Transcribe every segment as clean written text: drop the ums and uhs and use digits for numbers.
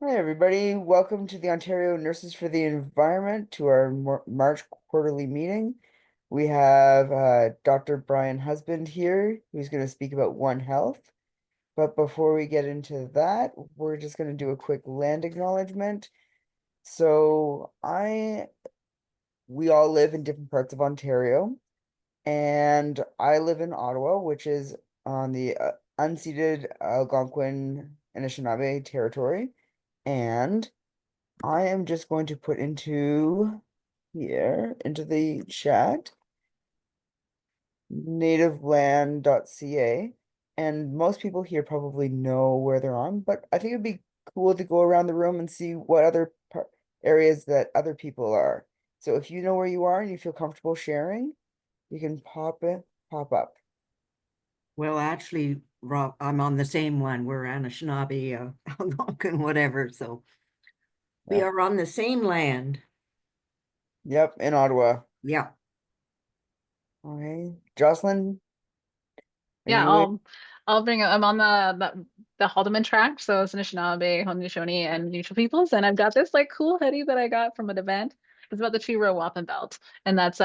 Hi, everybody. Welcome to the Ontario Nurses for the Environment to our March quarterly meeting. We have Dr. Brian Husband here, who's going to speak about One Health. But before we get into that, we're just going to do a quick land acknowledgement. So we all live in different parts of Ontario, and I live in Ottawa, which is on the unceded Algonquin and Anishinaabe territory. And I am just going to put into the chat, nativeland.ca. And most people here probably know where they're on, but I think it'd be cool to go around the room and see what other areas that other people are. So if you know where you are and you feel comfortable sharing, you can pop up. Well, actually, Rob, I'm on the same one. We're Anishinaabe, Algonquin, whatever. So we Yeah. are on the same land. Yep, in Ottawa. Yeah. Okay. Jocelyn, are Yeah, you in? I'll bring it. I'm on the Haldeman tract, so it's Anishinaabe, Haudenosaunee, and Neutral Peoples, and I've got this like cool hoodie that I got from an event. It's about the Tree Row Wapping Belt, and that's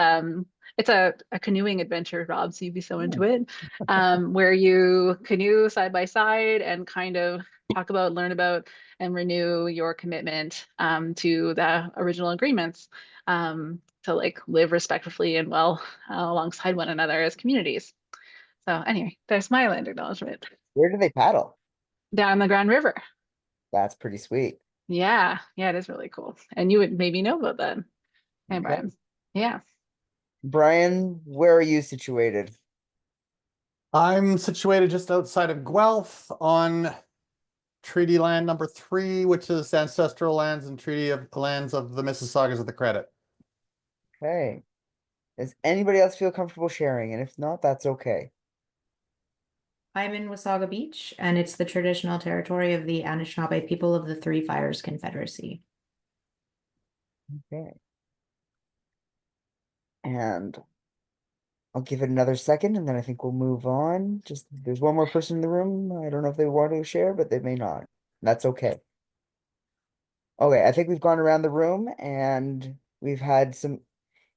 it's a canoeing adventure, Rob. So you'd be so into Oh, it, where you canoe side by side and kind of talk about, learn about, and renew your commitment to the original agreements to like live respectfully and well alongside one another as communities. So anyway, there's my land acknowledgement where do they paddle? down the Grand River. That's pretty sweet. Yeah, yeah, it is really cool. And you would maybe know about that. Hey, Okay. Brian. Yeah. Brian, where are you situated? I'm situated just outside of Guelph on Treaty Land number 3, which is ancestral lands and treaty of lands of the Mississaugas of the Credit. Okay. Does anybody else feel comfortable sharing? And if not, that's okay. I'm in Wasaga Beach, and it's the traditional territory of the Anishinaabe people of the Three Fires Confederacy. Okay. And I'll give it another second and then I think we'll move on. Just there's one more person in the room. I don't know if they want to share, but they may not. That's okay. Okay, I think we've gone around the room and we've had some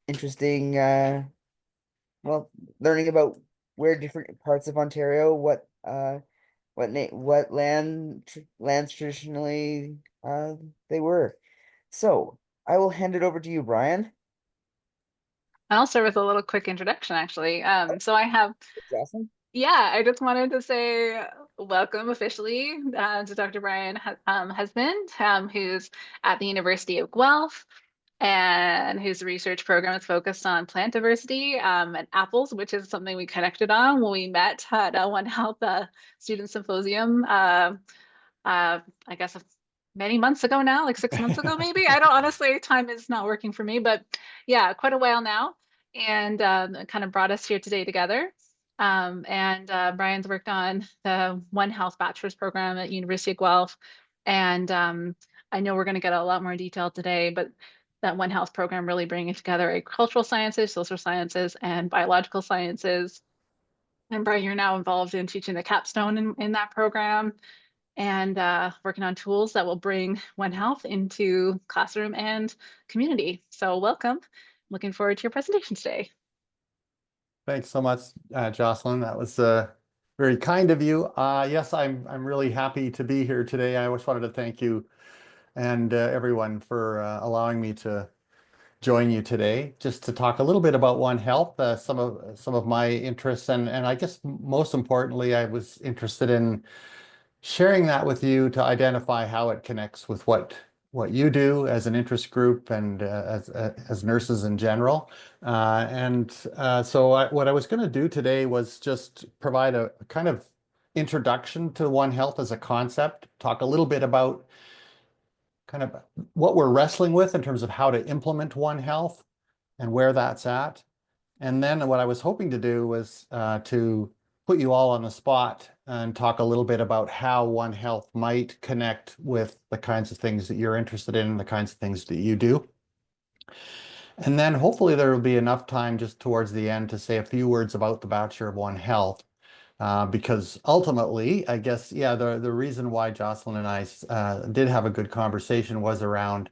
interesting well, learning about where different parts of Ontario, what lands traditionally they were. So I will hand it over to you, Brian. I'll start with a little quick introduction, actually. So I have, It's awesome. yeah, I just wanted to say welcome officially to Dr. Brian Husband, who's at the University of Guelph, and whose research program is focused on plant diversity and apples, which is something we connected on when we met at One Health Student Symposium. I guess many months ago now, like 6 months ago, maybe. I don't honestly, time is not working for me, but yeah, quite a while now. And it kind of brought us here today together. And Brian's worked on the One Health Bachelor's program at University of Guelph. And I know we're going to get a lot more detail today, but that One Health program really bringing together agricultural sciences, social sciences, and biological sciences. And Brian, you're now involved in teaching the capstone in that program and working on tools that will bring One Health into classroom and community. So welcome. Looking forward to your presentation today. Thanks so much, Jocelyn. That was very kind of you. Yes, I'm really happy to be here today. I always wanted to thank you and everyone for allowing me to join you today, just to talk a little bit about One Health, some of my interests, and I guess most importantly, I was interested in sharing that with you to identify how it connects with what you do as an interest group and as nurses in general. So what I was going to do today was just provide a kind of introduction to One Health as a concept, talk a little bit about kind of what we're wrestling with in terms of how to implement One Health and where that's at. And then what I was hoping to do was to put you all on the spot and talk a little bit about how One Health might connect with the kinds of things that you're interested in and the kinds of things that you do. And then hopefully there will be enough time just towards the end to say a few words about the Bachelor of One Health. because ultimately, I guess, yeah, the reason why Jocelyn and I did have a good conversation was around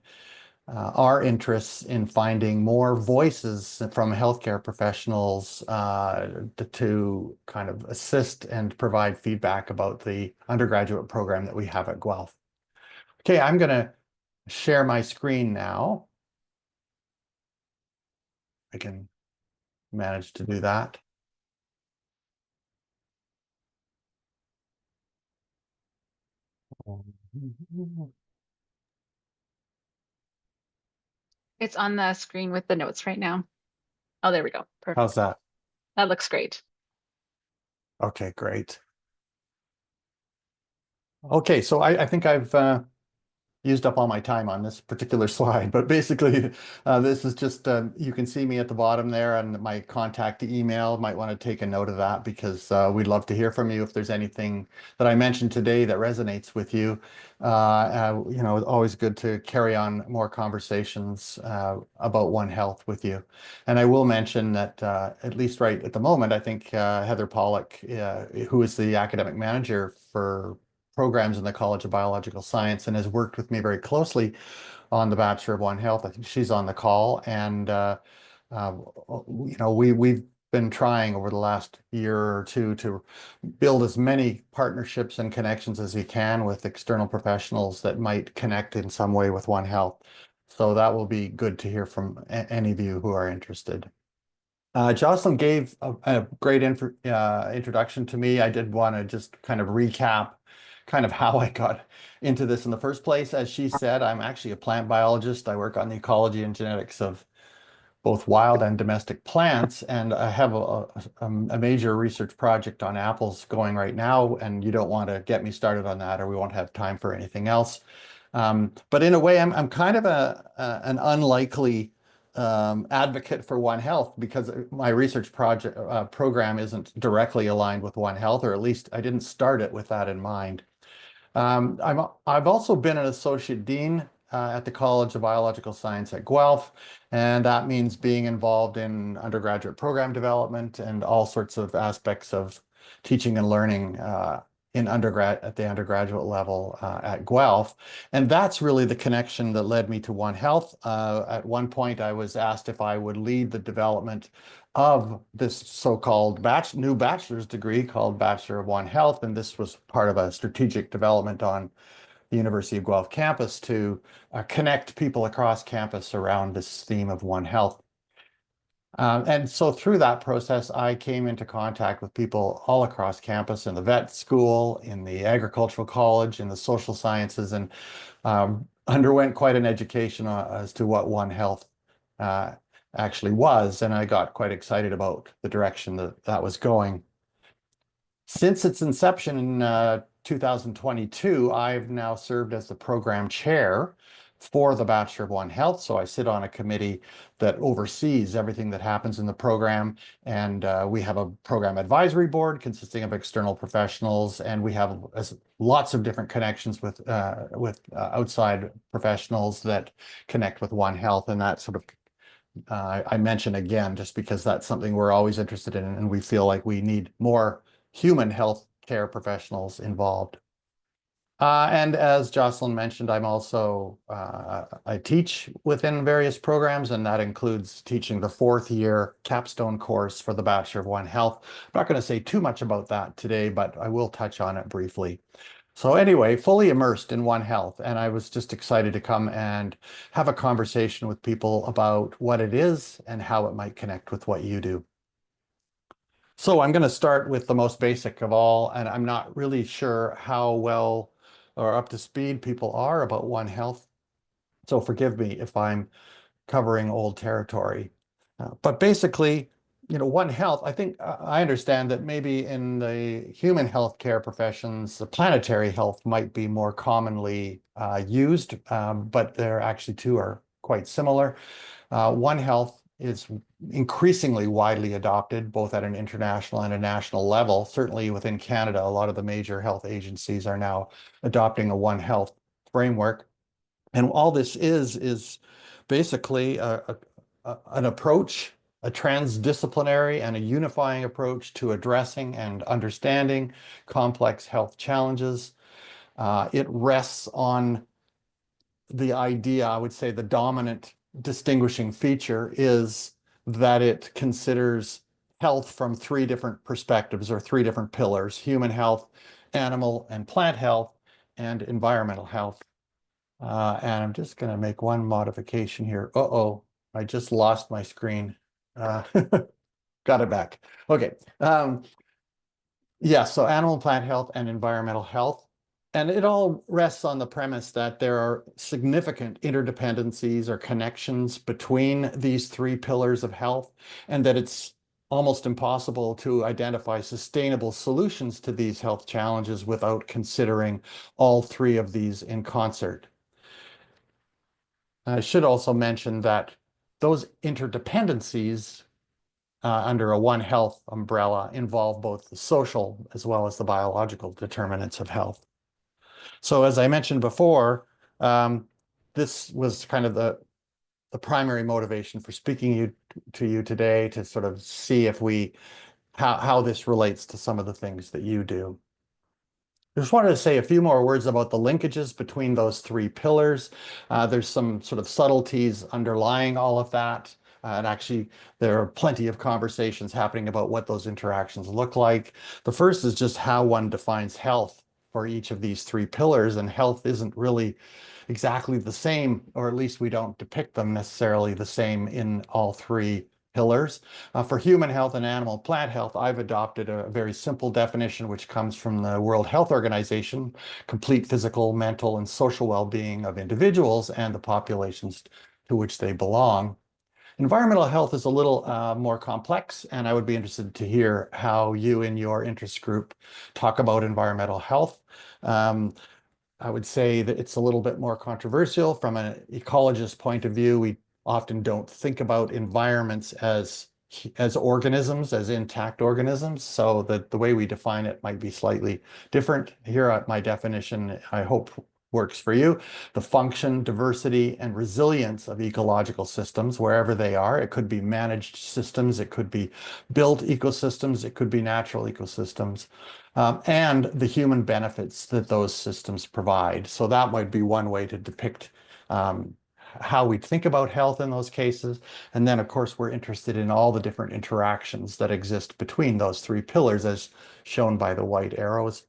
our interests in finding more voices from healthcare professionals to kind of assist and provide feedback about the undergraduate program that we have at Guelph. Okay, I'm going to share my screen now. I can manage to do that. It's on the screen with the notes right now. Oh, there we go. Perfect. How's that? That looks great. Okay, great. Okay, so I think I've used up all my time on this particular slide, but basically this is just, you can see me at the bottom there and my contact email. Might want to take a note of that because we'd love to hear from you if there's anything that I mentioned today that resonates with you. You know, it's always good to carry on more conversations about One Health with you. And I will mention that at least right at the moment, I think Heather Pollock, who is the academic manager for programs in the College of Biological Science and has worked with me very closely on the Bachelor of One Health. I think she's on the call, and you know, we've been trying over the last year or two to build as many partnerships and connections as we can with external professionals that might connect in some way with One Health. So that will be good to hear from any of you who are interested. Jocelyn gave a great introduction to me. I did want to just kind of recap kind of how I got into this in the first place. As she said, I'm actually a plant biologist. I work on the ecology and genetics of both wild and domestic plants, and I have a major research project on apples going right now, and you don't want to get me started on that or we won't have time for anything else. But in a way, I'm kind of an unlikely advocate for One Health because my research project program isn't directly aligned with One Health, or at least I didn't start it with that in mind. I've also been an associate dean at the College of Biological Science at Guelph, and that means being involved in undergraduate program development and all sorts of aspects of teaching and learning in at the undergraduate level at Guelph. And that's really the connection that led me to One Health. At one point, I was asked if I would lead the development of this so-called new bachelor's degree called Bachelor of One Health. And this was part of a strategic development on the University of Guelph campus to connect people across campus around this theme of One Health. And so through that process, I came into contact with people all across campus in the vet school, in the agricultural college, in the social sciences, and underwent quite an education as to what One Health actually was. And I got quite excited about the direction that that was going. Since its inception in 2022, I've now served as the program chair for the Bachelor of One Health. So I sit on a committee that oversees everything that happens in the program. And we have a program advisory board consisting of external professionals, and we have lots of different connections with outside professionals that connect with One Health. And that sort of I mention again, just because that's something we're always interested in, and we feel like we need more human health care professionals involved. And as Jocelyn mentioned, I'm also, I teach within various programs, and that includes teaching the 4th year capstone course for the Bachelor of One Health. I'm not going to say too much about that today, but I will touch on it briefly. So anyway, fully immersed in One Health, and I was just excited to come and have a conversation with people about what it is and how it might connect with what you do. So I'm going to start with the most basic of all, and I'm not really sure how well or up to speed people are about One Health. So forgive me if I'm covering old territory. But basically, you know, One Health, I think I understand that maybe in the human healthcare professions, the planetary health might be more commonly used, but they're actually two are quite similar. One Health is increasingly widely adopted, both at an international and a national level. Certainly within Canada, a lot of the major health agencies are now adopting a One Health framework. And all this is basically an approach a transdisciplinary and a unifying approach to addressing and understanding complex health challenges. It rests on the idea, I would say the dominant distinguishing feature is that it considers health from three different perspectives or three different pillars: human health, animal and plant health, and environmental health. And I'm just going to make one modification here. Uh-oh, I just lost my screen. Got it back. Okay. Yeah, so animal and plant health and environmental health. And it all rests on the premise that there are significant interdependencies or connections between these three pillars of health, and that it's almost impossible to identify sustainable solutions to these health challenges without considering all three of these in concert. I should also mention that those interdependencies under a One Health umbrella involve both the social as well as the biological determinants of health. So as I mentioned before, this was kind of the primary motivation for speaking to you today, to sort of see if how this relates to some of the things that you do. I just wanted to say a few more words about the linkages between those three pillars. There's some sort of subtleties underlying all of that. And actually, there are plenty of conversations happening about what those interactions look like. The first is just how one defines health for each of these three pillars. And health isn't really exactly the same, or at least we don't depict them necessarily the same in all three pillars. For human health and animal plant health, I've adopted a very simple definition, which comes from the World Health Organization: complete physical, mental, and social well-being of individuals and the populations to which they belong. Environmental health is a little more complex, and I would be interested to hear how you in your interest group talk about environmental health. I would say that it's a little bit more controversial from an ecologist point of view. We often don't think about environments as organisms, as intact organisms. So the way we define it might be slightly different. Here, my definition, I hope, works for you: the function, diversity, and resilience of ecological systems, wherever they are. It could be managed systems, it could be built ecosystems, it could be natural ecosystems, and the human benefits that those systems provide. So that might be one way to depict how we think about health in those cases. And then, of course, we're interested in all the different interactions that exist between those three pillars, as shown by the white arrows.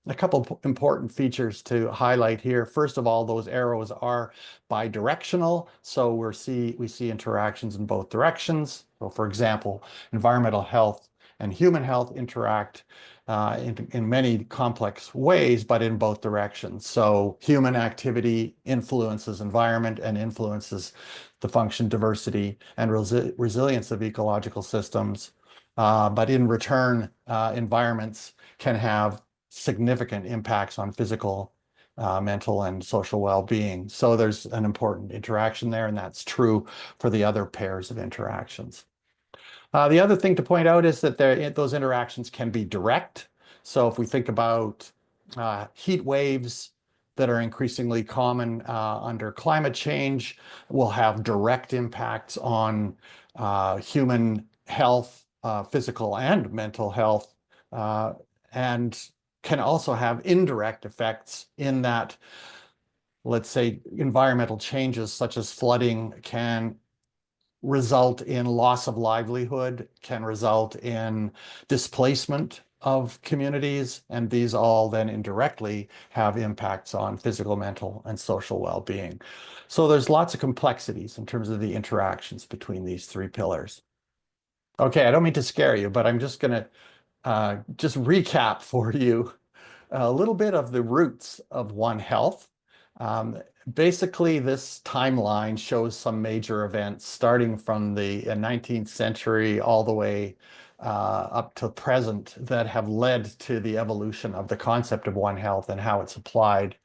A couple important features to highlight here. First of all, those arrows are bidirectional, so we see interactions in both directions. So, for example, environmental health and human health interact in many complex ways, but in both directions. So human activity influences environment and influences the function, diversity, and resilience of ecological systems. But in return, environments can have significant impacts on physical, mental, and social well-being. So there's an important interaction there, and that's true for the other pairs of interactions. The other thing to point out is that those interactions can be direct. So if we think about heat waves that are increasingly common under climate change, will have direct impacts on human health, physical and mental health, and can also have indirect effects in that, let's say, environmental changes such as flooding can result in loss of livelihood, can result in displacement of communities, and these all then indirectly have impacts on physical, mental, and social well-being. So there's lots of complexities in terms of the interactions between these three pillars. Okay, I don't mean to scare you, but I'm just going to just recap for you a little bit of the roots of One Health. Basically, this timeline shows some major events starting from the 19th century all the way up to present that have led to the evolution of the concept of One Health and how it's applied.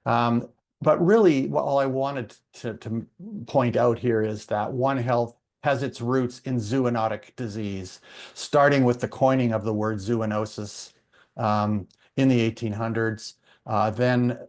But really, all I wanted to point out here is that One Health has its roots in zoonotic disease, starting with the coining of the word zoonosis in the 1800s. Then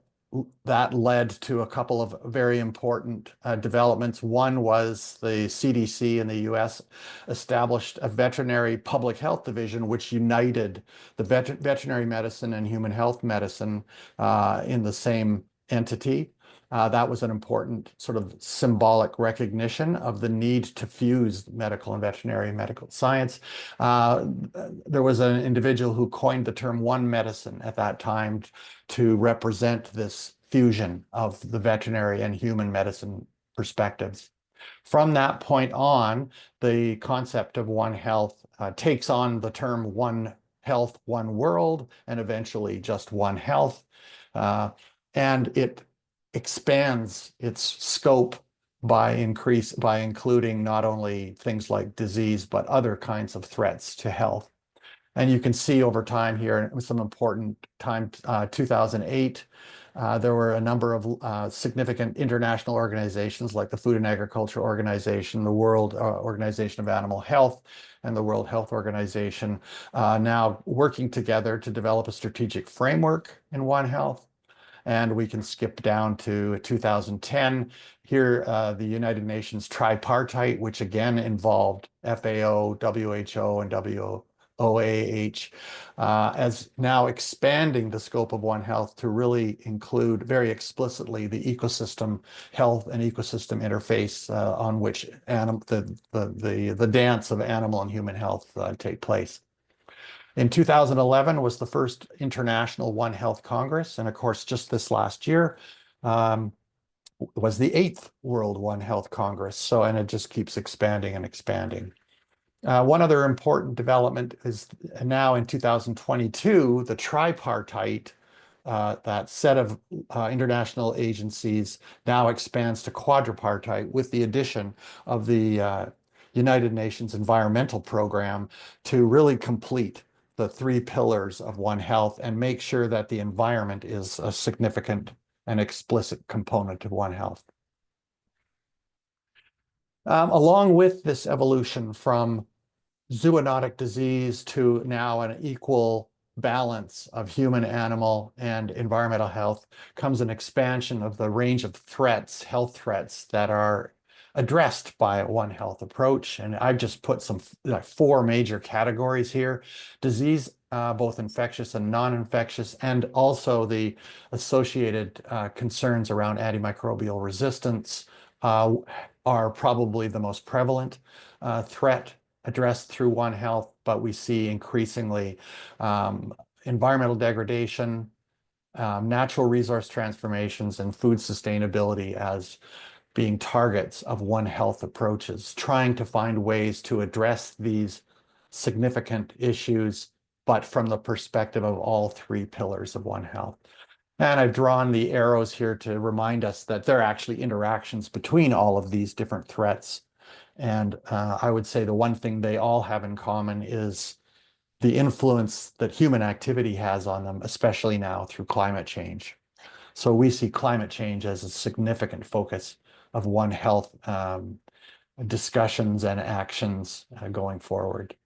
that led to a couple of very important developments. One was the CDC in the US established a veterinary public health division, which united the veterinary medicine and human health medicine in the same entity. That was an important sort of symbolic recognition of the need to fuse medical and veterinary medical science. There was an individual who coined the term "one medicine" at that time to represent this fusion of the veterinary and human medicine perspectives. From that point on, the concept of One Health takes on the term One Health, One World, and eventually just One Health. And it expands its scope by including not only things like disease, but other kinds of threats to health. And you can see over time here some important time, 2008, there were a number of significant international organizations like the Food and Agriculture Organization, the World Organization of Animal Health, and the World Health Organization now working together to develop a strategic framework in One Health. And we can skip down to 2010. Here, the United Nations tripartite, which again involved FAO, WHO, and ONE-IIOE, as now expanding the scope of One Health to really include very explicitly the ecosystem health and ecosystem interface on which the dance of animal and human health take place. In 2011 was the first International One Health Congress, and of course, just this last year was the 8th World One Health Congress. So, and it just keeps expanding and expanding. One other important development is now in 2022, the tripartite, that set of international agencies now expands to quadripartite with the addition of the United Nations Environmental Program to really complete the 3 pillars of One Health and make sure that the environment is a significant and explicit component of One Health. Along with this evolution from zoonotic disease to now an equal balance of human, animal, and environmental health comes an expansion of the range of threats, health threats that are addressed by a One Health approach. And I've just put some 4 major categories here: disease, both infectious and non-infectious, and also the associated concerns around antimicrobial resistance are probably the most prevalent threat addressed through One Health, but we see increasingly environmental degradation, natural resource transformations, and food sustainability as being targets of One Health approaches, trying to find ways to address these significant issues, but from the perspective of all 3 pillars of One Health. And I've drawn the arrows here to remind us that there are actually interactions between all of these different threats. And I would say the one thing they all have in common is the influence that human activity has on them, especially now through climate change. So we see climate change as a significant focus of One Health discussions and actions going forward.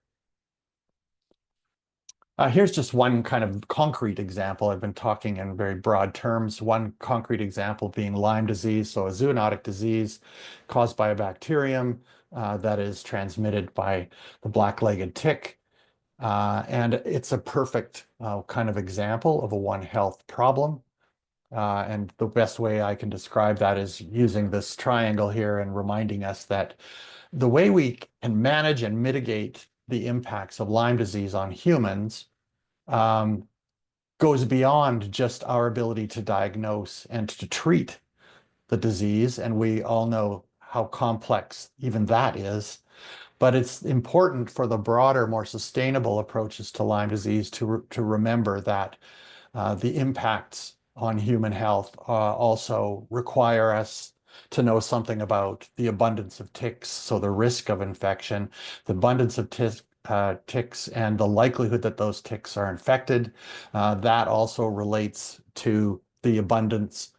Here's just one kind of concrete example. I've been talking in very broad terms. One concrete example being Lyme disease, so a zoonotic disease caused by a bacterium that is transmitted by the black-legged tick. And it's a perfect kind of example of a One Health problem. And the best way I can describe that is using this triangle here and reminding us that the way we can manage and mitigate the impacts of Lyme disease on humans goes beyond just our ability to diagnose and to treat the disease. And we all know how complex even that is. But it's important for the broader, more sustainable approaches to Lyme disease to remember that the impacts on human health also require us to know something about the abundance of ticks, so the risk of infection, the abundance of ticks, and the likelihood that those ticks are infected. That also relates to the abundance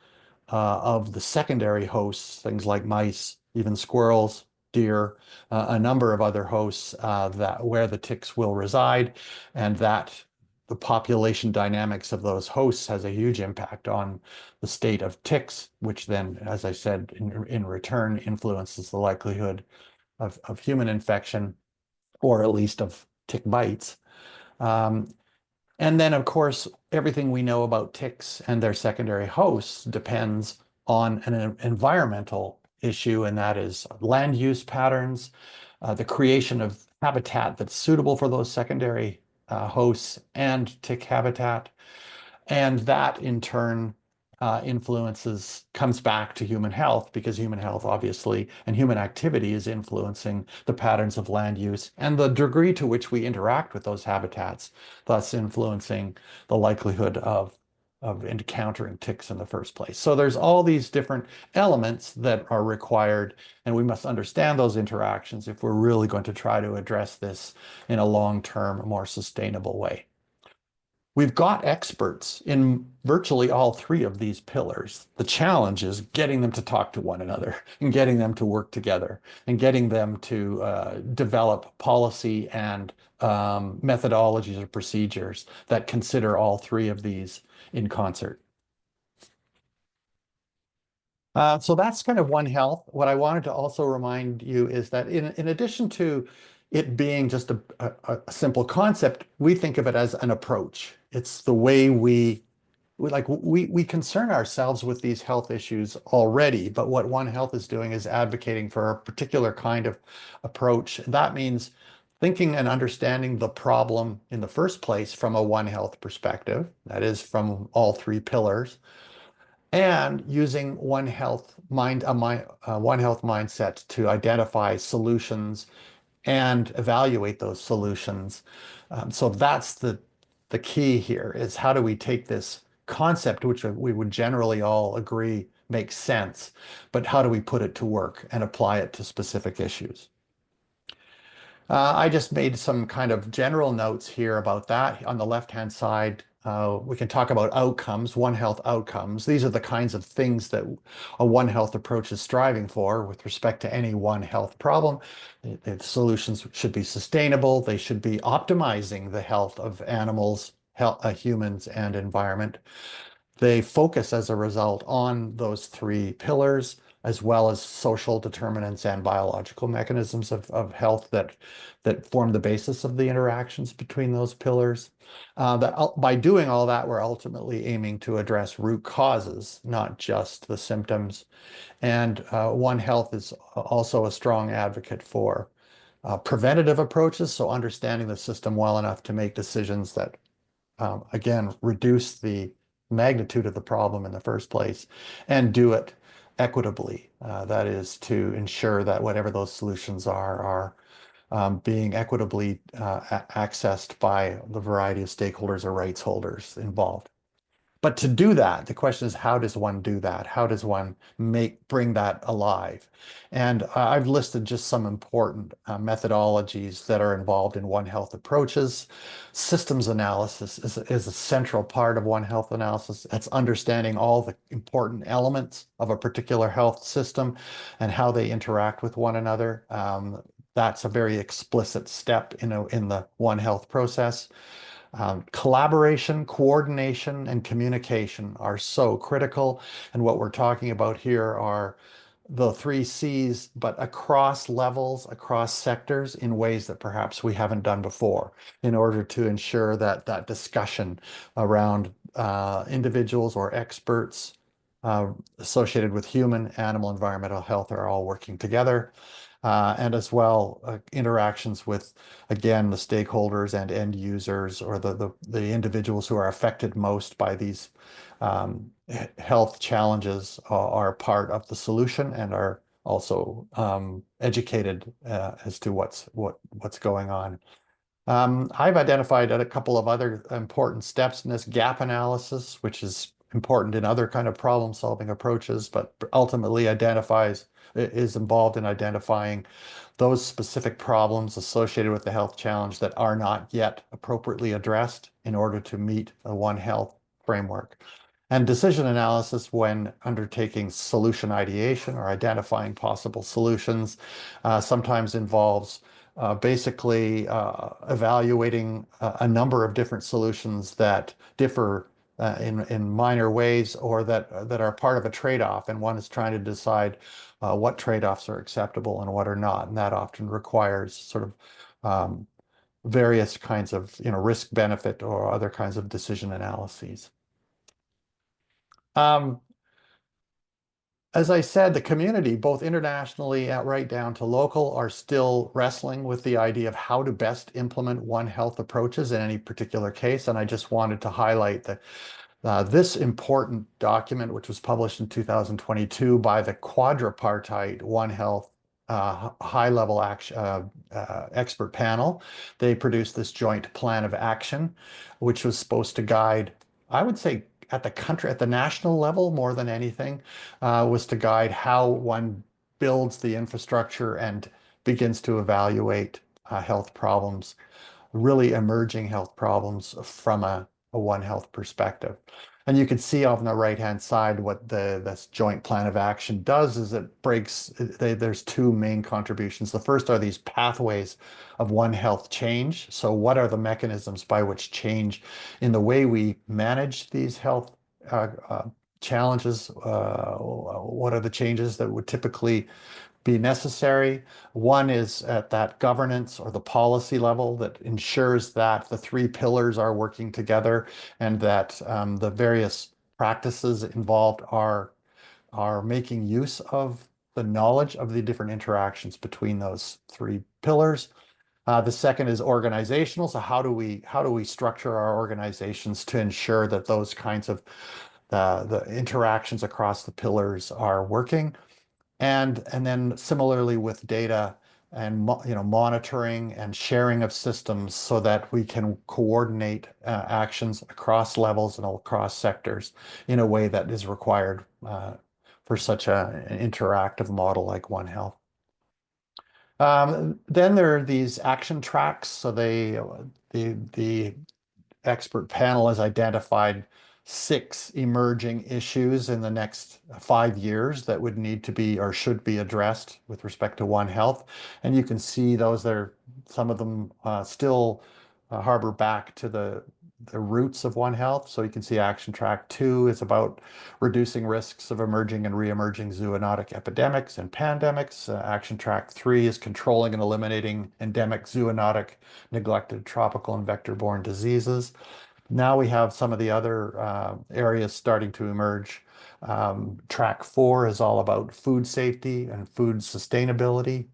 of the secondary hosts, things like mice, even squirrels, deer, a number of other hosts where the ticks will reside, and that the population dynamics of those hosts has a huge impact on the state of ticks, which then, as I said, in return influences the likelihood of human infection, or at least of tick bites. And then, of course, everything we know about ticks and their secondary hosts depends on an environmental issue, and that is land use patterns, the creation of habitat that's suitable for those secondary hosts and tick habitat. And that in turn comes back to human health, because human health obviously and human activity is influencing the patterns of land use and the degree to which we interact with those habitats, thus influencing the likelihood of encountering ticks in the first place. So there's all these different elements that are required, and we must understand those interactions if we're really going to try to address this in a long-term, more sustainable way. We've got experts in virtually all three of these pillars. The challenge is getting them to talk to one another and getting them to work together and getting them to develop policy and methodologies or procedures that consider all three of these in concert. So that's kind of One Health. What I wanted to also remind you is that in addition to it being just a simple concept, we think of it as an approach. It's the way we concern ourselves with these health issues already, but what One Health is doing is advocating for a particular kind of approach. That means thinking and understanding the problem in the first place from a One Health perspective, that is from all three pillars, and using One Health mindset to identify solutions and evaluate those solutions. So that's the key here, is how do we take this concept, which we would generally all agree makes sense, but how do we put it to work and apply it to specific issues? I just made some kind of general notes here about that. On the left-hand side, we can talk about outcomes, One Health outcomes. These are the kinds of things that a One Health approach is striving for with respect to any One Health problem. The solutions should be sustainable. They should be optimizing the health of animals, humans, and environment. They focus as a result on those three pillars, as well as social determinants and biological mechanisms of health that form the basis of the interactions between those pillars. By doing all that, we're ultimately aiming to address root causes, not just the symptoms. And One Health is also a strong advocate for preventative approaches, so understanding the system well enough to make decisions that again, reduce the magnitude of the problem in the first place and do it equitably. That is to ensure that whatever those solutions are being equitably accessed by the variety of stakeholders or rights holders involved. But to do that, the question is, how does one do that? How does one bring that alive? And I've listed just some important methodologies that are involved in One Health approaches. Systems analysis is a central part of One Health analysis. That's understanding all the important elements of a particular health system and how they interact with one another. That's a very explicit step in the One Health process. Collaboration, coordination, and communication are so critical. And what we're talking about here are the three C's, but across levels, across sectors, in ways that perhaps we haven't done before, in order to ensure that that discussion around individuals or experts associated with human, animal, environmental health are all working together. And as well, interactions with, again, the stakeholders and end users, or the individuals who are affected most by these health challenges are part of the solution and are also educated as to what's going on. I've identified a couple of other important steps in this gap analysis, which is important in other kind of problem-solving approaches, but ultimately is involved in identifying those specific problems associated with the health challenge that are not yet appropriately addressed in order to meet a One Health framework. And decision analysis, when undertaking solution ideation or identifying possible solutions, sometimes involves basically evaluating a number of different solutions that differ in minor ways, or that are part of a trade-off, and one is trying to decide what trade-offs are acceptable and what are not, and that often requires sort of various kinds of risk benefit or other kinds of decision analyses. As I said, the community, both internationally and right down to local, are still wrestling with the idea of how to best implement One Health approaches in any particular case. And I just wanted to highlight that this important document, which was published in 2022 by the quadripartite One Health high-level expert panel, they produced this joint plan of action, which was supposed to guide, I would say, at the national level more than anything, was to guide how one builds the infrastructure and begins to evaluate health problems, really emerging health problems from a One Health perspective. And you can see on the right-hand side what this joint plan of action does is it breaks, there's two main contributions. The first are these pathways of One Health change. So what are the mechanisms by which change in the way we manage these health challenges? What are the changes that would typically be necessary? One is at that governance or the policy level that ensures that the three pillars are working together, and that the various practices involved are making use of the knowledge of the different interactions between those three pillars. The second is organizational. So how do we structure our organizations to ensure that those kinds of the interactions across the pillars are working? And then similarly with data and monitoring and sharing of systems, so that we can coordinate actions across levels and across sectors in a way that is required for such an interactive model like One Health. Then there are these action tracks. So the expert panel has identified 6 emerging issues in the next 5 years that would need to be or should be addressed with respect to One Health. And you can see those there, some of them still harbor back to the roots of One Health. So you can see Action Track 2 is about reducing risks of emerging and re-emerging zoonotic epidemics and pandemics. Action Track 3 is controlling and eliminating endemic zoonotic, neglected tropical and vector-borne diseases. Now we have some of the other areas starting to emerge. Track 4 is all about food safety and food sustainability.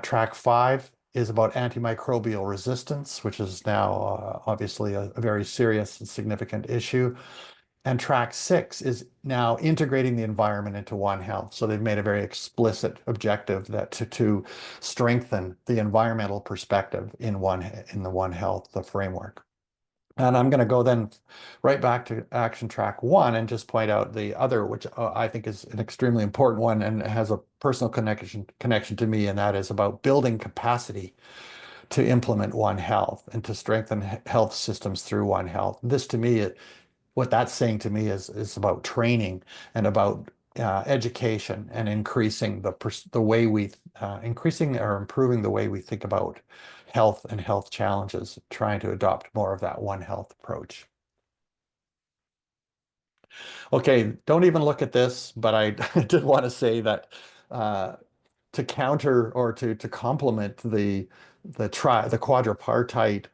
Track 5 is about antimicrobial resistance, which is now obviously a very serious and significant issue. And Track 6 is now integrating the environment into One Health. So they've made a very explicit objective that to strengthen the environmental perspective in the One Health framework. And I'm going to go then right back to Action Track 1 and just point out the other, which I think is an extremely important one and has a personal connection to me, and that is about building capacity to implement One Health and to strengthen health systems through One Health. This, to me, what that's saying to me is about training and about education and increasing the way we increasing or improving the way we think about health and health challenges, trying to adopt more of that One Health approach. Okay, don't even look at this, but I did want to say that to counter or to complement the quadripartite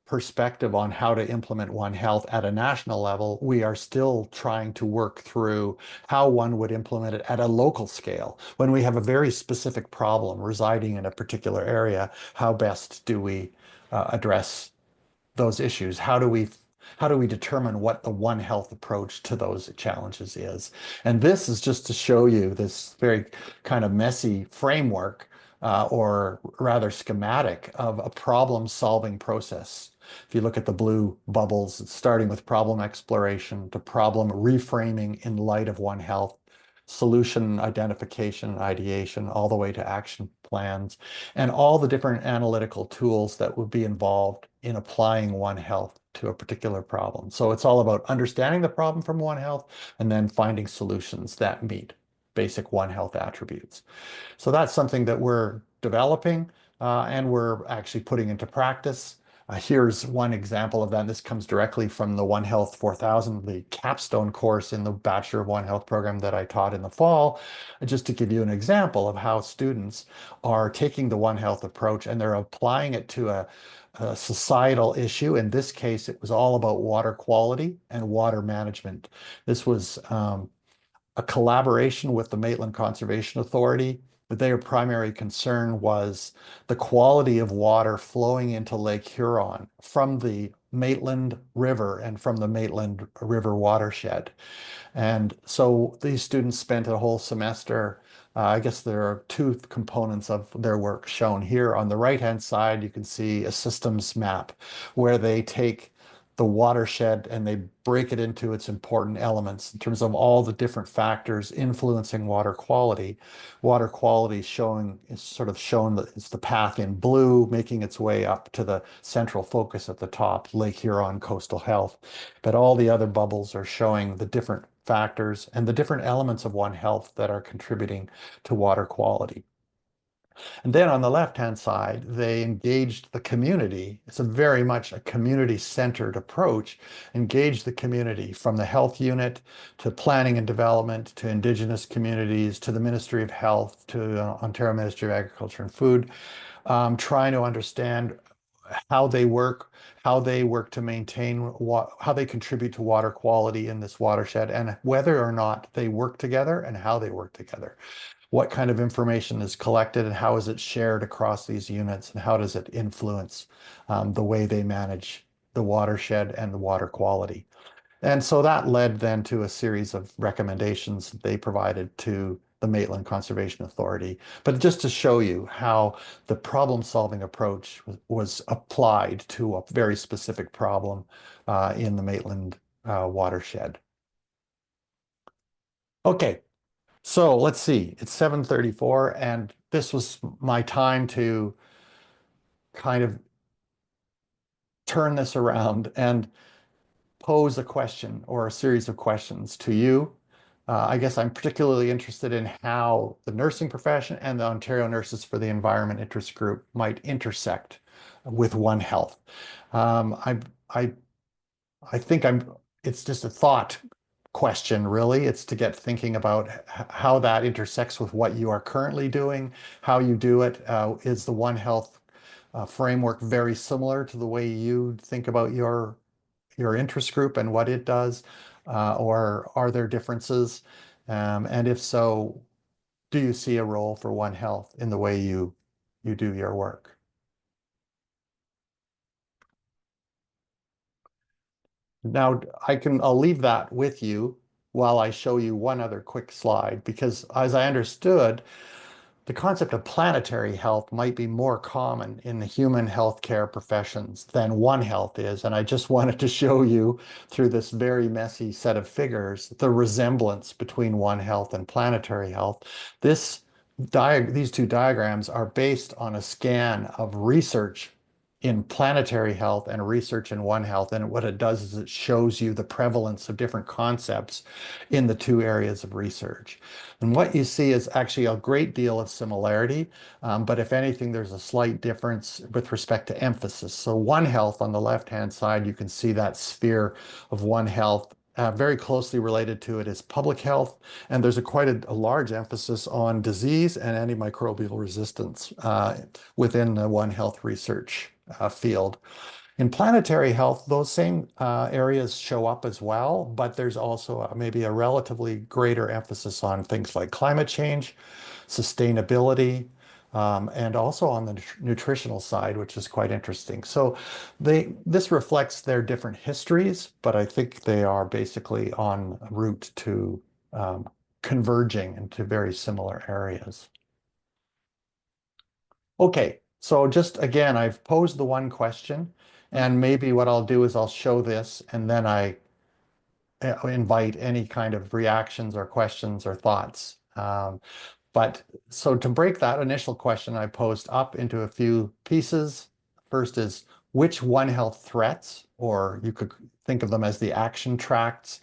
perspective on how to implement One Health at a national level, we are still trying to work through how one would implement it at a local scale. When we have a very specific problem residing in a particular area, how best do we address those issues? How do we determine what the One Health approach to those challenges is? And this is just to show you this very kind of messy framework, or rather schematic, of a problem-solving process. If you look at the blue bubbles, it's starting with problem exploration to problem reframing in light of One Health, solution identification and ideation, all the way to action plans, and all the different analytical tools that would be involved in applying One Health to a particular problem. So it's all about understanding the problem from One Health and then finding solutions that meet basic One Health attributes. So that's something that we're developing. and we're actually putting into practice. Here's one example of that. This comes directly from the One Health 4000, the capstone course in the Bachelor of One Health program that I taught in the fall, just to give you an example of how students are taking the One Health approach and they're applying it to a societal issue. In this case, it was all about water quality and water management. This was a collaboration with the Maitland Conservation Authority, but their primary concern was the quality of water flowing into Lake Huron from the Maitland River and from the Maitland River watershed. And so these students spent a whole semester. I guess there are two components of their work shown here. On the right-hand side, you can see a systems map where they take the watershed and they break it into its important elements in terms of all the different factors influencing water quality. Water quality showing is sort of shown that it's the path in blue, making its way up to the central focus at the top, Lake Huron coastal health. But all the other bubbles are showing the different factors and the different elements of One Health that are contributing to water quality. And then on the left-hand side, they engaged the community. It's a very much a community-centered approach. Engage the community from the health unit to planning and development to Indigenous communities to the Ministry of Health to Ontario Ministry of Agriculture and Food, trying to understand how they work to maintain how they contribute to water quality in this watershed, and whether or not they work together and how they work together. What kind of information is collected and how is it shared across these units, and how does it influence the way they manage the watershed and the water quality. And so that led then to a series of recommendations that they provided to the Maitland Conservation Authority. But just to show you how the problem-solving approach was applied to a very specific problem in the Maitland watershed. Okay, so let's see. It's 7:34, and this was my time to kind of turn this around and pose a question or a series of questions to you. I guess I'm particularly interested in how the nursing profession and the Ontario Nurses for the Environment interest group might intersect with One Health. I, I, I think it's just a thought question, really. It's to get thinking about how that intersects with what you are currently doing, how you do it. Is the One Health framework very similar to the way you think about your interest group and what it does, or are there differences? And if so, do you see a role for One Health in the way you do your work? Now, I'll leave that with you while I show you one other quick slide, because as I understood, the concept of planetary health might be more common in the human healthcare professions than One Health is. And I just wanted to show you through this very messy set of figures, the resemblance between One Health and planetary health. These two diagrams are based on a scan of research in planetary health and research in One Health. And what it does is it shows you the prevalence of different concepts in the two areas of research. And what you see is actually a great deal of similarity, but if anything, there's a slight difference with respect to emphasis. So One Health on the left-hand side, you can see that sphere of One Health. Very closely related to it is public health, and there's quite a large emphasis on disease and antimicrobial resistance within the One Health research field. In planetary health, those same areas show up as well, but there's also maybe a relatively greater emphasis on things like climate change, sustainability, and also on the nutritional side, which is quite interesting. So this reflects their different histories, but I think they are basically en route to converging into very similar areas. Okay, so just again, I've posed the one question, and maybe what I'll do is I'll show this, and then I invite any kind of reactions or questions or thoughts. But so to break that initial question, I posed up into a few pieces. First is, which One Health threats, or you could think of them as the action tracts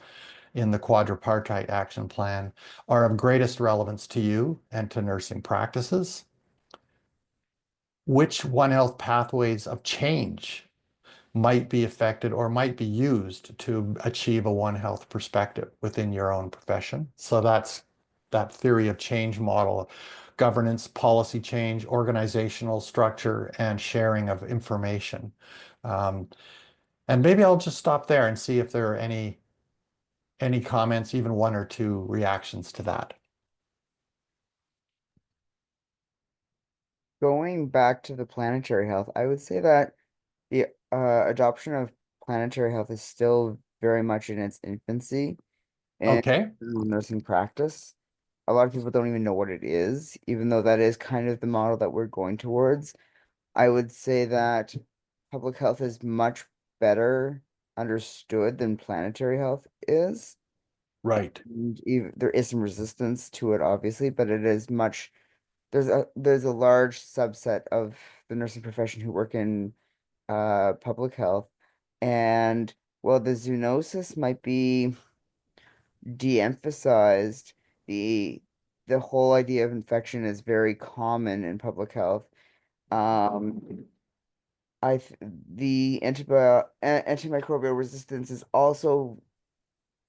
in the quadripartite action plan, are of greatest relevance to you and to nursing practices? which One Health pathways of change might be affected or might be used to achieve a One Health perspective within your own profession. So that's that theory of change model, governance, policy change, organizational structure, and sharing of information. Um, and maybe I'll just stop there and see if there are any comments, even one or two reactions to that. Going back to the planetary health, I would say that the adoption of planetary health is still very much in its infancy in Okay, nursing practice. A lot of people don't even know what it is, even though that is kind of the model that we're going towards. I would say that public health is much better understood than planetary health is. right, And even, there is some resistance to it, obviously, but it is much, there's a large subset of the nursing profession who work in public health. And while the zoonosis might be de-emphasized, the the whole idea of infection is very common in public health. Um, the antimicrobial resistance is also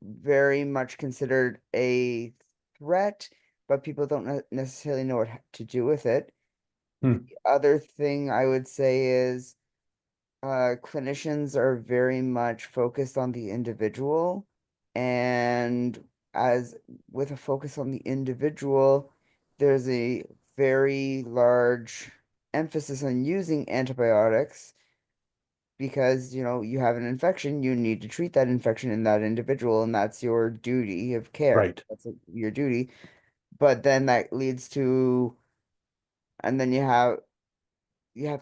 very much considered a threat, but people don't necessarily know what to do with it. Hmm. The other thing I would say is clinicians are very much focused on the individual, and as with a focus on the individual, there's a very large emphasis on using antibiotics because, you have an infection, you need to treat that infection in that individual, and that's your duty of care. right, That's your duty. But then that leads to, and then you have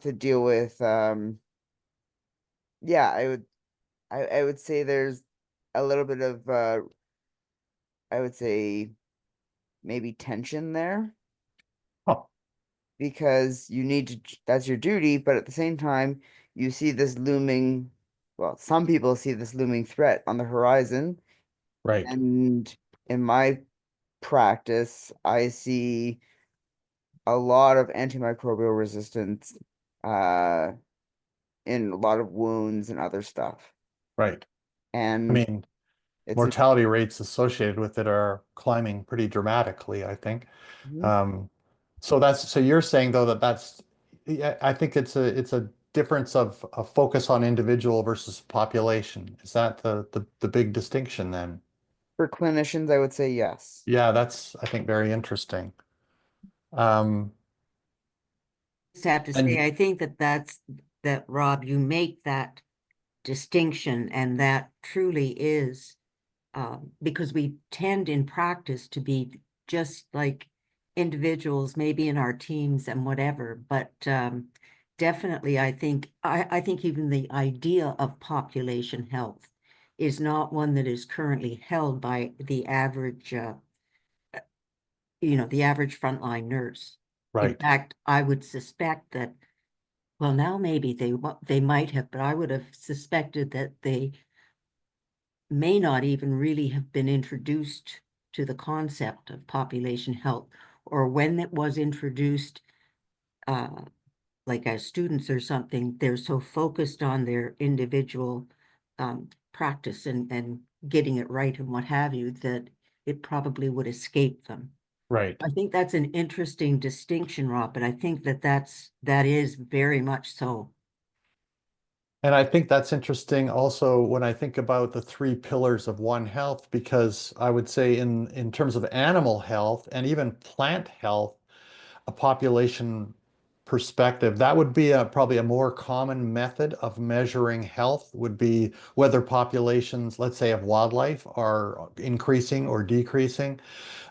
to deal with, yeah, I would say there's a little bit of I would say maybe tension there oh, because you need to that's your duty, but at the same time you see this looming, well, some people see this looming threat on the horizon, right, and in my practice I see a lot of antimicrobial resistance uh in a lot of wounds and other stuff. right. I And mean, it's a mortality rates associated with it are climbing pretty dramatically, I think. Mhm. Um, so you're saying though that yeah, I think it's a difference of a focus on individual versus population. Is that the big distinction then? For clinicians, I would say yes. Yeah, that's I think very interesting. Um, Just have to and say, I think that Rob, you make that distinction, and that truly is because we tend in practice to be just like individuals, maybe in our teams and whatever, but definitely I think even the idea of population health is not one that is currently held by the average the average frontline nurse. In right, fact, I would suspect that, well, now maybe they might have, but I would have suspected that they may not even really have been introduced to the concept of population health, or when it was introduced, uh, like as students or something, they're so focused on their individual practice and getting it right and what have you, that it probably would escape them. right. I think that's an interesting distinction, Rob, but I think that is very much so. And I think that's interesting also when I think about the three pillars of One Health, because I would say in terms of animal health and even plant health, a population perspective, that would be probably a more common method of measuring health would be whether populations, let's say of wildlife, are increasing or decreasing.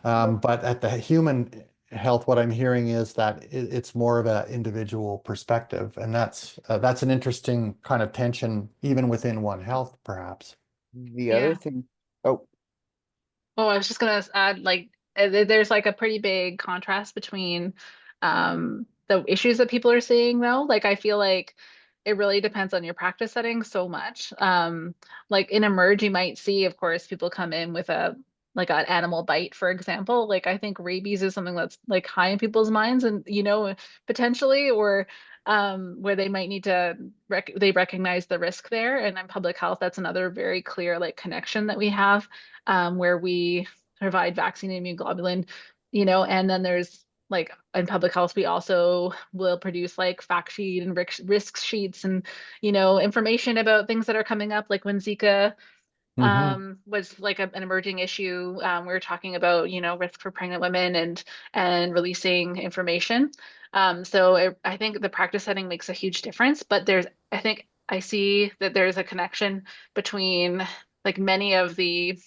But at the human health, what I'm hearing is that it's more of an individual perspective, and that's an interesting kind of tension even within One Health, perhaps. The other Yeah. thing, oh, Oh, I was just gonna add, like, there's like a pretty big contrast between the issues that people are seeing, though. Like, I feel like it really depends on your practice setting so much. Like in Emerge, you might see, of course, people come in with a like an animal bite, for example. Like, I think rabies is something that's like high in people's minds, and potentially, or where they might need to they recognize the risk there. And in public health, that's another very clear like connection that we have, where we provide vaccine and immune globulin, and then there's like in public health, we also will produce like fact sheet and risk sheets and, information about things that are coming up, like when Zika was like an emerging issue. We were talking about, risk for pregnant women and releasing information. I think the practice setting makes a huge difference, but I think I see that there's a connection between like many of the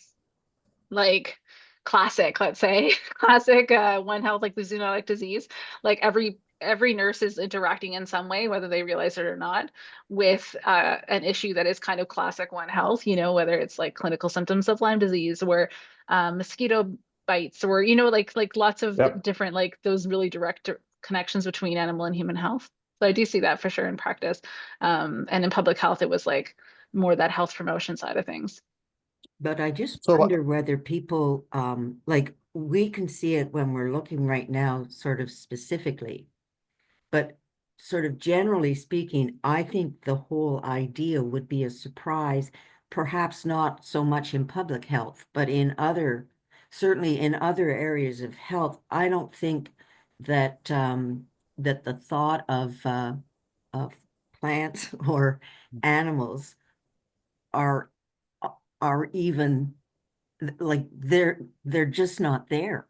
like classic, let's say, classic One Health, like the zoonotic disease, like every nurse is interacting in some way, whether they realize it or not, with an issue that is kind of classic One Health, whether it's like clinical symptoms of Lyme disease or mosquito bites or, like lots of Yep. different, like those really direct connections between animal and human health. So I do see that for sure in practice. And in public health, it was like more that health promotion side of things. But I just So wonder whether people, like we can see it when we're looking right now, sort of specifically, but sort of generally speaking, I think the whole idea would be a surprise, perhaps not so much in public health, but certainly in other areas of health. I don't think that that the thought of plants or animals are are even like they're just not there.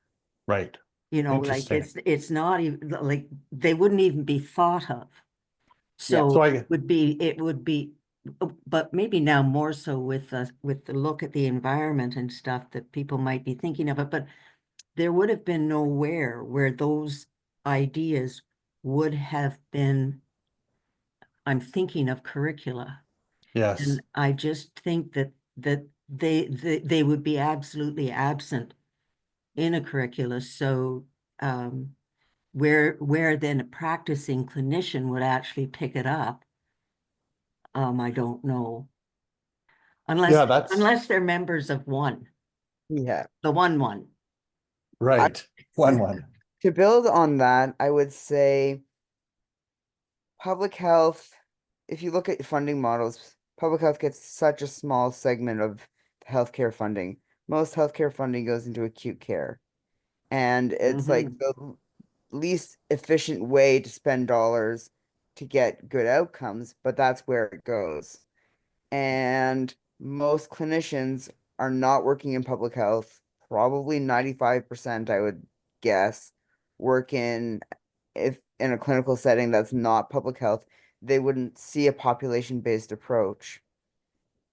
right. Like Interesting. it's not even like they wouldn't even be thought of. Yeah. So So it would be, but maybe now more so with the look at the environment and stuff that people might be thinking of it, but there would have been nowhere where those ideas would have been, I'm thinking of curricula. yes. And I just think that they would be absolutely absent in a curricula. So where then a practicing clinician would actually pick it up, I don't know. Unless Yeah, that's unless they're members of ONE, Yeah. the one. I, right. One. to build on that, I would say public health, if you look at funding models, public health gets such a small segment of healthcare funding. Most healthcare funding goes into acute care. And it's like Mhm. the least efficient way to spend dollars to get good outcomes, but that's where it goes. And most clinicians are not working in public health. Probably 95%, I would guess, work in if in a clinical setting that's not public health, they wouldn't see a population-based approach.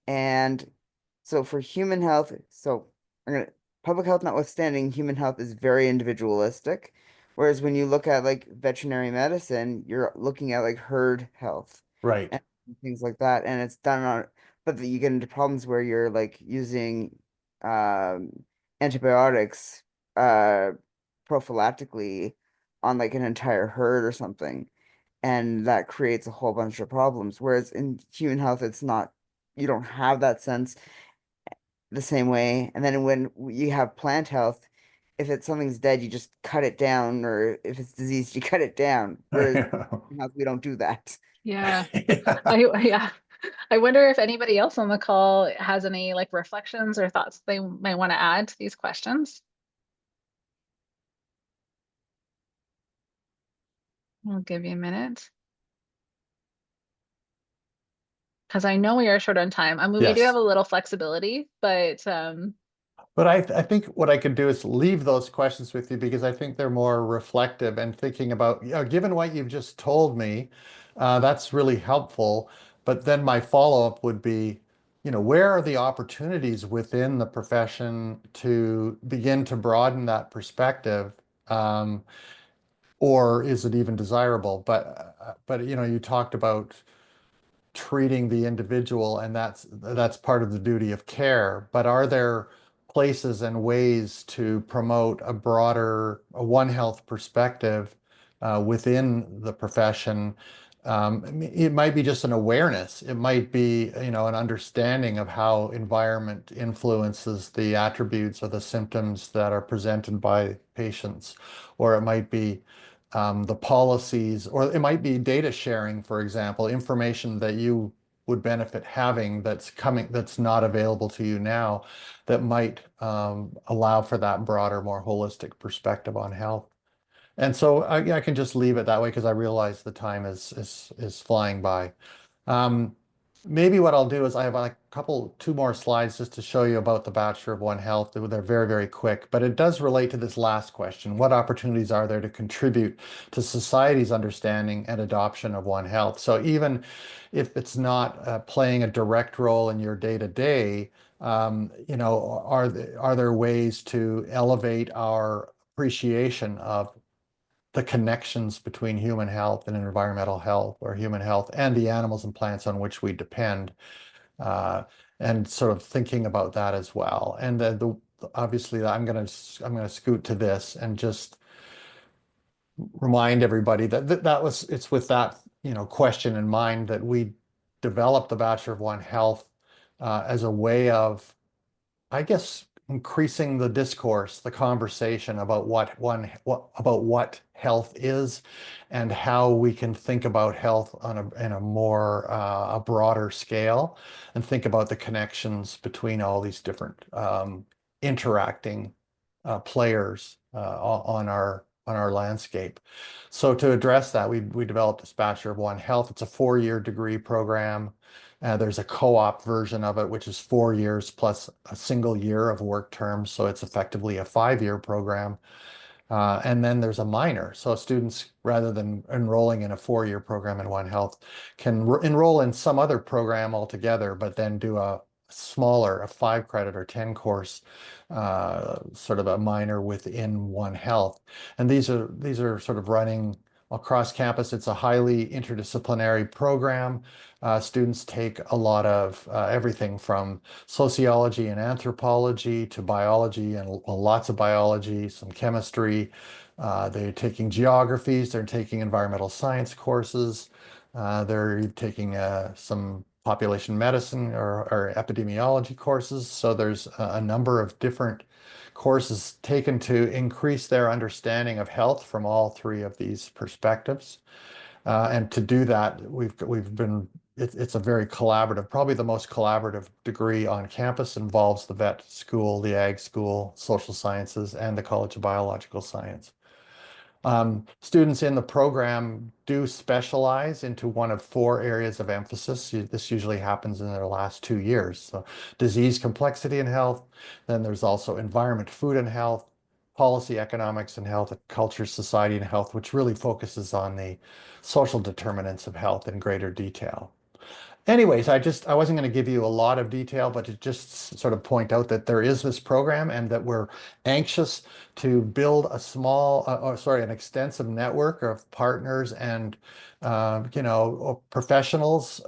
And so for human health, so I'm gonna public health notwithstanding, human health is very individualistic. Whereas when you look at like veterinary medicine, you're looking at like herd health Right. and things like that. And it's done on, but you get into problems where you're like using antibiotics prophylactically on like an entire herd or something. And that creates a whole bunch of problems. Whereas in human health, it's not, you don't have that sense the same way. And then when you have plant health, if it's something's dead, you just cut it down, or if it's diseased, you cut it down. Whereas in health, we don't do that. Yeah. Yeah. Yeah. I wonder if anybody else on the call has any like reflections or thoughts they might want to add to these questions. I'll give you a minute. Because I know we are short on time. I mean, we do have Yes. a little flexibility, but But I think what I could do is leave those questions with you because I think they're more reflective and thinking about, given what you've just told me, that's really helpful. But then my follow-up would be, where are the opportunities within the profession to begin to broaden that perspective? Or is it even desirable? But you talked about treating the individual, and that's part of the duty of care. But are there places and ways to promote a One Health perspective within the profession? It might be just an awareness. It might be, an understanding of how environment influences the attributes or the symptoms that are presented by patients, or it might be the policies, or it might be data sharing, for example, information that you would benefit having that's not available to you now, that might allow for that broader, more holistic perspective on health. And so I can just leave it that way because I realize the time is flying by. Um, Maybe what I'll do is I have like two more slides just to show you about the Bachelor of One Health. They're very, very quick, but it does relate to this last question. What opportunities are there to contribute to society's understanding and adoption of One Health? So even if it's not playing a direct role in your day-to-day, are there ways to elevate our appreciation of the connections between human health and environmental health, or human health and the animals and plants on which we depend, uh, and sort of thinking about that as well. And obviously I'm going to scoot to this and just remind everybody that it's with that question in mind that we developed the Bachelor of One Health as a way of, I guess, increasing the discourse, the conversation about what health is, and how we can think about health in a more a broader scale, and think about the connections between all these different interacting players on our landscape. So to address that, we developed this Bachelor of One Health. It's a 4-year degree program. There's a co-op version of it, which is 4 years plus a single year of work terms. So it's effectively a 5-year program. And then there's a minor. So students, rather than enrolling in a 4-year program in One Health, can enroll in some other program altogether, but then do a 5 credit or 10 course, sort of a minor within One Health. And these are sort of running across campus. It's a highly interdisciplinary program. Students take a lot of everything from sociology and anthropology to biology, and lots of biology, some chemistry. They're taking geographies, they're taking environmental science courses, they're taking some population medicine or epidemiology courses. So there's a number of different courses taken to increase their understanding of health from all 3 of these perspectives. And to do that, it's a very collaborative, probably the most collaborative degree on campus. Involves the vet school, the ag school, social sciences, and the College of Biological Science. Students in the program do specialize into one of 4 areas of emphasis. This usually happens in their last 2 years. So disease complexity and health. Then there's also environment, food and health, policy, economics and health, culture, society and health, which really focuses on the social determinants of health in greater detail. Anyways, I wasn't going to give you a lot of detail, but to just sort of point out that there is this program, and that we're anxious to build an extensive network of partners and professionals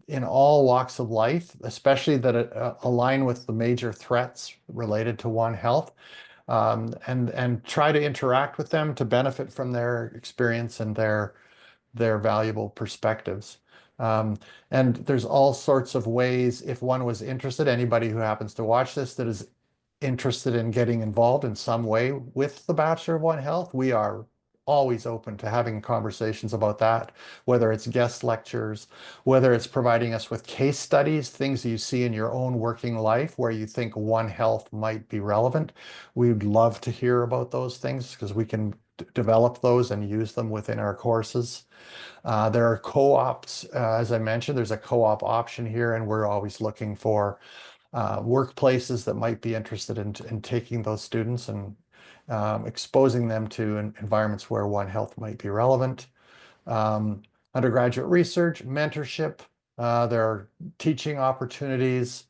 in all walks of life, especially that align with the major threats related to One Health, and try to interact with them to benefit from their experience and their valuable perspectives. And there's all sorts of ways, if one was interested, anybody who happens to watch this that is interested in getting involved in some way with the Bachelor of One Health, we are always open to having conversations about that, whether it's guest lectures, whether it's providing us with case studies, things you see in your own working life where you think One Health might be relevant. We'd love to hear about those things because we can develop those and use them within our courses. There are co-ops, as I mentioned, there's a co-op option here, and we're always looking for workplaces that might be interested in taking those students and exposing them to environments where One Health might be relevant. Undergraduate research, mentorship, there are teaching opportunities,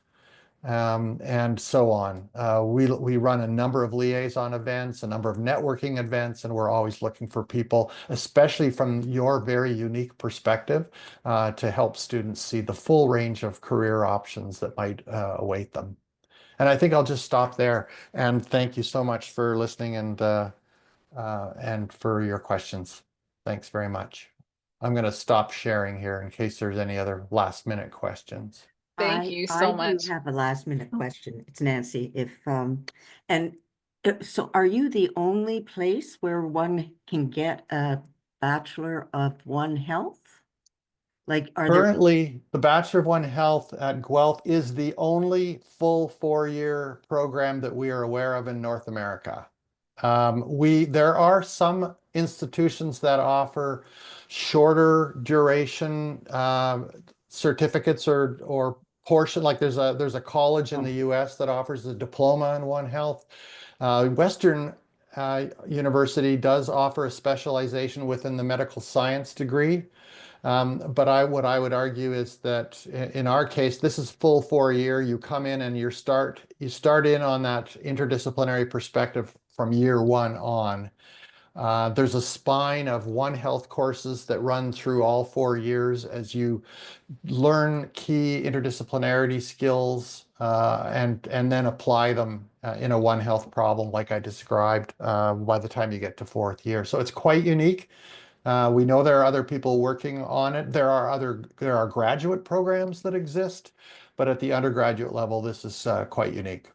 and so on. We run a number of liaison events, a number of networking events, and we're always looking for people, especially from your very unique perspective, to help students see the full range of career options that might await them. And I think I'll just stop there. And thank you so much for listening and for your questions. Thanks very much. I'm going to stop sharing here in case there's any other last minute questions. Thank you so I do much. have a last minute question. It's Nancy. And So are you the only place where one can get a Bachelor of One Health? Like, are there, Currently, the Bachelor of One Health at Guelph is the only full 4-year program that we are aware of in North America. There are some institutions that offer shorter duration certificates or portion. Like there's a college in the U.S. that offers a diploma in One Health. Western University does offer a specialization within the medical science degree. But what I would argue is that in our case, this is full 4-year. You come in and you start in on that interdisciplinary perspective from year one on. There's a spine of One Health courses that run through all 4 years as you learn key interdisciplinarity skills and then apply them in a One Health problem like I described by the time you get to 4th year. So it's quite unique. We know there are other people working on it. There are graduate programs that exist, but at the undergraduate level, this is quite unique.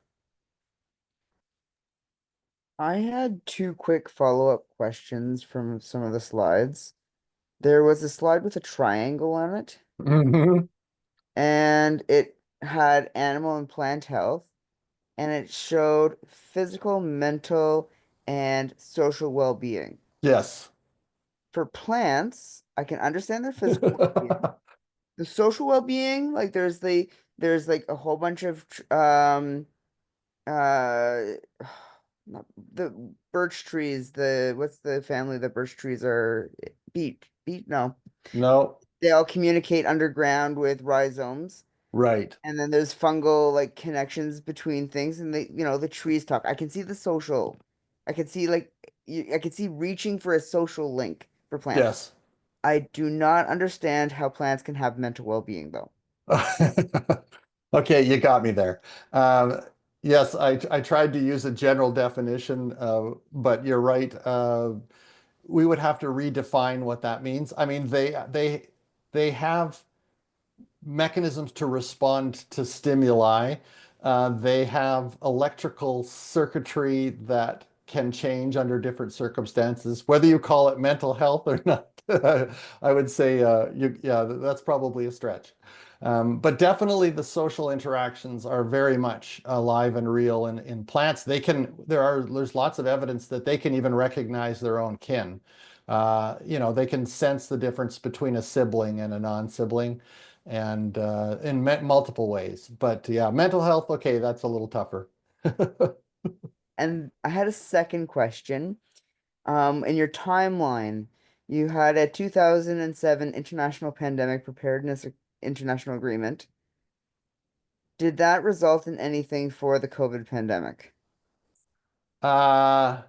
I had two quick follow-up questions from some of the slides. There was a slide with a triangle on it, Mhm. and it had animal and plant health, and it showed physical, mental, and social well-being. Yes. For plants, I can understand their physical well-being. The social well-being, like there's like a whole bunch of uh not the birch trees, what's the family that birch trees are? Beet, no. No, They all communicate underground with rhizomes. right. And then there's fungal like connections between things, and the trees talk. I can see the social. I can see like I can see reaching for a social link for plants. Yes. I do not understand how plants can have mental well-being though. Okay, you got me there. Um, yes, I tried to use a general definition, but you're right. We would have to redefine what that means. I mean, they have mechanisms to respond to stimuli. They have electrical circuitry that can change under different circumstances, whether you call it mental health or not. I would say, yeah, that's probably a stretch. But definitely the social interactions are very much alive and real in plants. There's lots of evidence that they can even recognize their own kin. They can sense the difference between a sibling and a non-sibling and in multiple ways. But yeah, mental health, okay, that's a little tougher. And I had a second question. In your timeline, you had a 2007 International Pandemic Preparedness International Agreement. Did that result in anything for the COVID pandemic? Uh,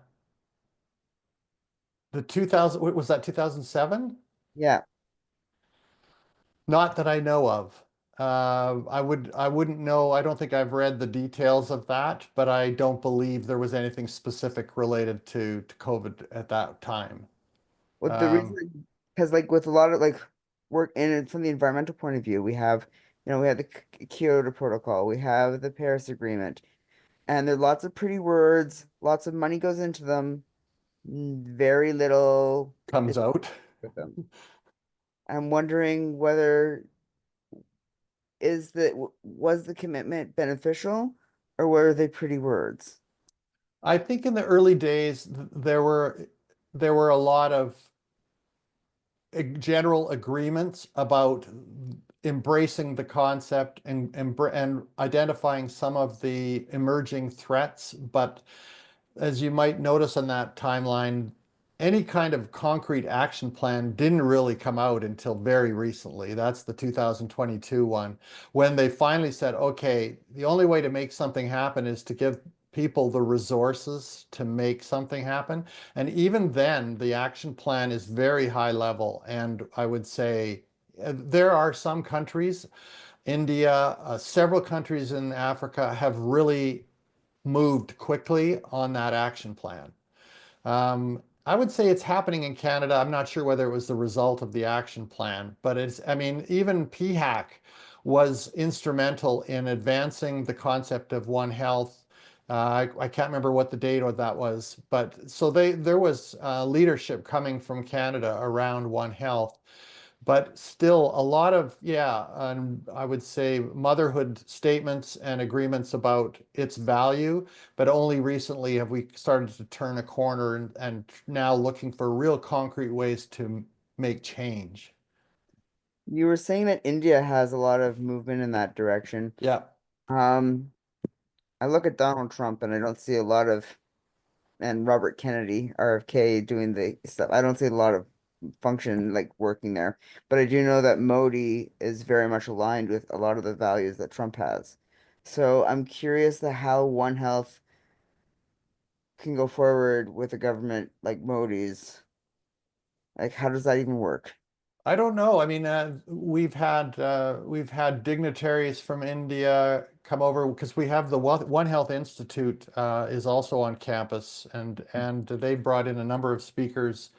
the 2000, was that 2007? Yeah. Not that I know of. I wouldn't know. I don't think I've read the details of that, but I don't believe there was anything specific related to COVID at that time. What the Um, reason, because like with a lot of like work in it from the environmental point of view, we have the Kyoto Protocol, we have the Paris Agreement, and there are lots of pretty words, lots of money goes into them, very little is comes out. with them. I'm wondering whether was the commitment beneficial, or were they pretty words? I think in the early days there were a lot of general agreements about embracing the concept and identifying some of the emerging threats. But as you might notice on that timeline, any kind of concrete action plan didn't really come out until very recently. That's the 2022 one, when they finally said, okay, the only way to make something happen is to give people the resources to make something happen. And even then, the action plan is very high level. And I would say there are some countries, India, several countries in Africa have really moved quickly on that action plan. I would say it's happening in Canada. I'm not sure whether it was the result of the action plan, but I mean, even PHAC was instrumental in advancing the concept of One Health I can't remember what the date of that was, but so there was leadership coming from Canada around One Health, but still a lot of, yeah, I would say motherhood statements and agreements about its value, but only recently have we started to turn a corner and now looking for real concrete ways to make change. You were saying that India has a lot of movement in that direction. Yeah. Um, I look at Donald Trump and I don't see a lot of, and Robert Kennedy, RFK, doing the stuff. I don't see a lot of function like working there. But I do know that Modi is very much aligned with a lot of the values that Trump has. So I'm curious to how One Health can go forward with a government like Modi's. Like, how does that even work? I don't know. I mean, we've had dignitaries from India come over because we have the One Health Institute is also on campus, and they brought in a number of speakers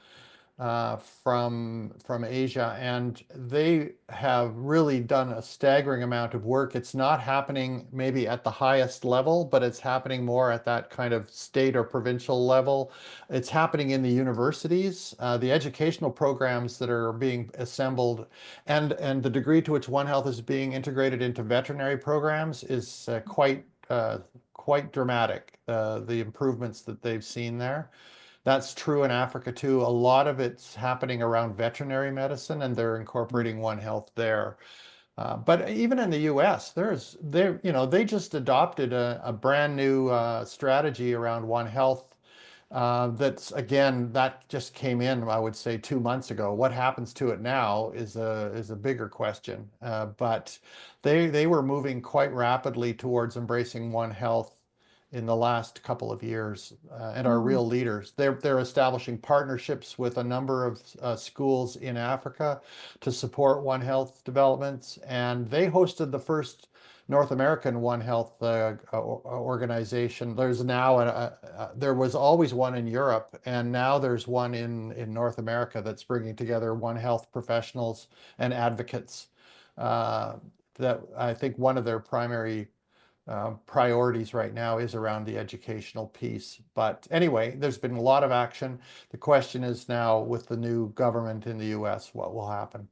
from Asia, and they have really done a staggering amount of work. It's not happening maybe at the highest level, but it's happening more at that kind of state or provincial level. It's happening in the universities, the educational programs that are being assembled, and the degree to which One Health is being integrated into veterinary programs is quite dramatic. The improvements that they've seen there. That's true in Africa too. A lot of it's happening around veterinary medicine, and they're incorporating One Health there. But even in the U.S., they just adopted a brand new strategy around One Health. That's again, that just came in, I would say, 2 months ago. What happens to it now is a bigger question. But they were moving quite rapidly towards embracing One Health in the last couple of years, and are Mm. real leaders. They're establishing partnerships with a number of schools in Africa to support One Health developments, and they hosted the first North American One Health organization. There's now there was always one in Europe, and now there's one in North America that's bringing together One Health professionals and advocates. Uh, that I think one of their primary priorities right now is around the educational piece. But anyway, there's been a lot of action. The question is now with the new government in the US, what will happen?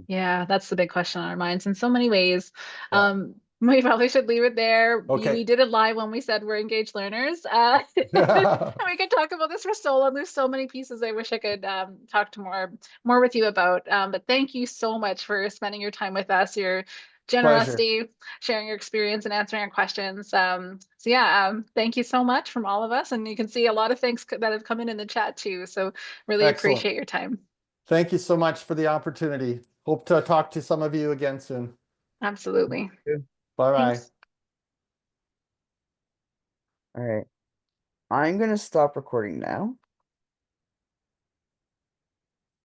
Yeah, that's the big question on our minds in so many ways. Yeah. We probably should leave it there. We Okay. did it live when we said we're engaged learners. And we could talk about this for so long. There's so many pieces I wish I could talk to more with you about. But thank you so much for spending your time with us, your Pleasure. generosity, sharing your experience and answering our questions. So yeah, thank you so much from all of us. And you can see a lot of things that have come in the chat too. So really Excellent. appreciate your time. Thank you so much for the opportunity. Hope to talk to some of you again soon. Absolutely. Bye bye. Thanks. All right. I'm gonna stop recording now.